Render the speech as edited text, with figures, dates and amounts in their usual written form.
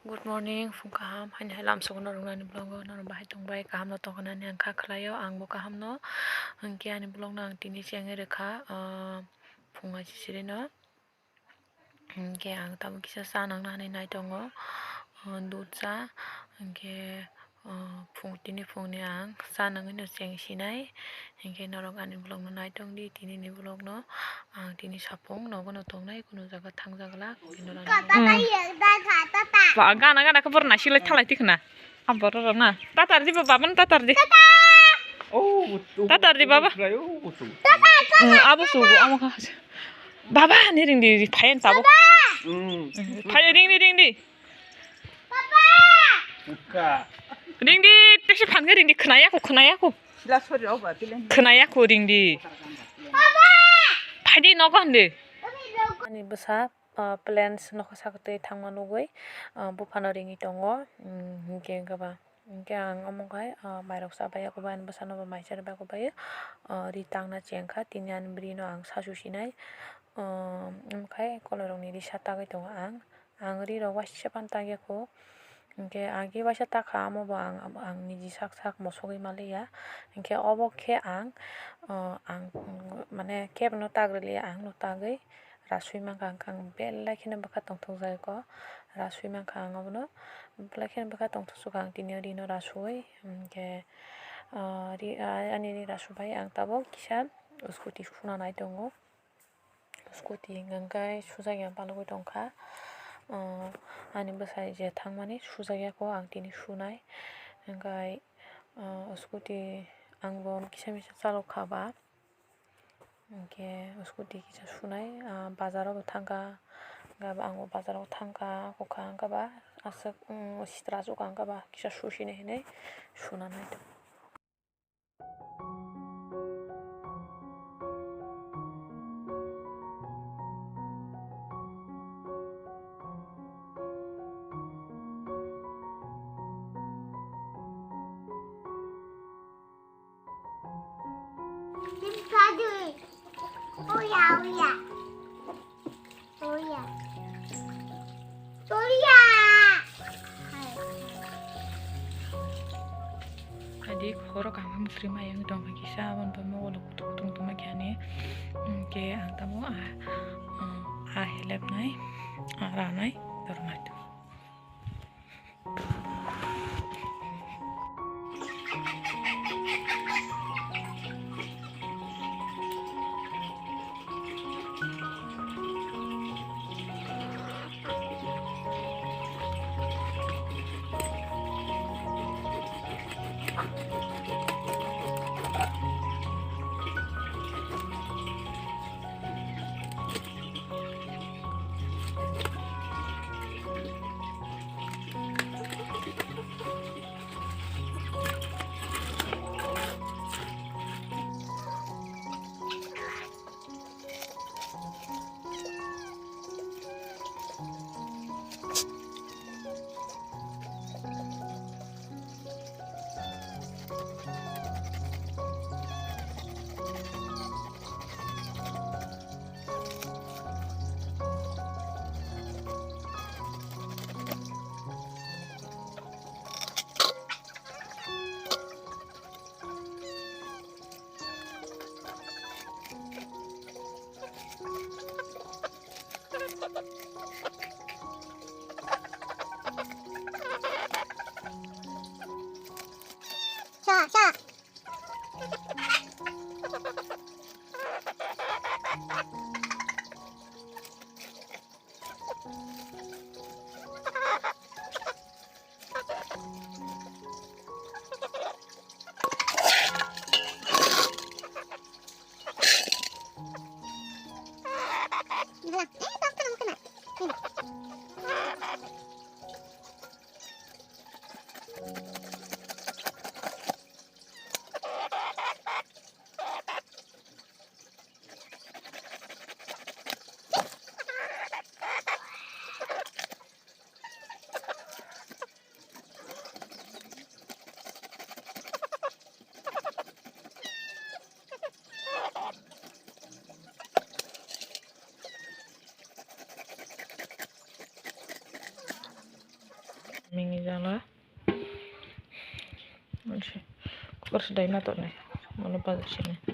Good morning, fung kaham. Hanya helam sokono rungani blongo nang bahai tongbai kaham no tongkana ni angka kelayo ang bo kaham no angki ani blong nang tini siang reka funga sisiri no angke ang tamu kisa sa nang nani nai tongo dutsa angke fung tini fung ni ang sa nang no siang sinai angke norok ani blong no nai tong di tini ni blong no ang tini sapung no gono tongnai kuno jaga thang jagala gana kabar nasi le thalai tikna abor na tatar di baban tatar di tatar di baba abu sugu amu baba ni ring di phayen tabu phayen ring di ring di tesi phange ring di khnaya ko khnaya ko ring di phadi nogon de ani basa plans no khasakte thangma nugui Bupha no ringi tongo hingke gaba hingke ang amokai mairok sabai ko ban basano ba maisar ba ko bai ri tangna tngkha tini an brino ang sasu sinai amkai kolorong ni ri satagai tongo ang ri ro wasya pantage ko hingke agi wasya takha amo ba ang niji sak mosogi malia hingke obo khe ang mane keb no tagrili ang no tagai rasui mangka ang belai khina baka tongthok jai ko rasui mangka ang abono belai khina baka tongthok suka ang tini rino rasui hingke ani ri rasubai ang tabo kisa scooty suna nai tongo scooty ngangkai sujagya palugoi tongkha ani bwsai je thangmani sujagya ko ang tini sunai hingkai scooty angbo kisa misa chalokha ba hingke scooty kisa sunai bazar o thangka gaba angbo bazar o thangka kokha angka ba asok sitra juk angka ba kisa susine hinai suna nai tongo. Adik horok ang terima yang dong bagi sawan pemo lo kutung magiane ke ang tamu helep nai ranai dornai Mingi jala. Kursi dai na to ne. Mana pas sini.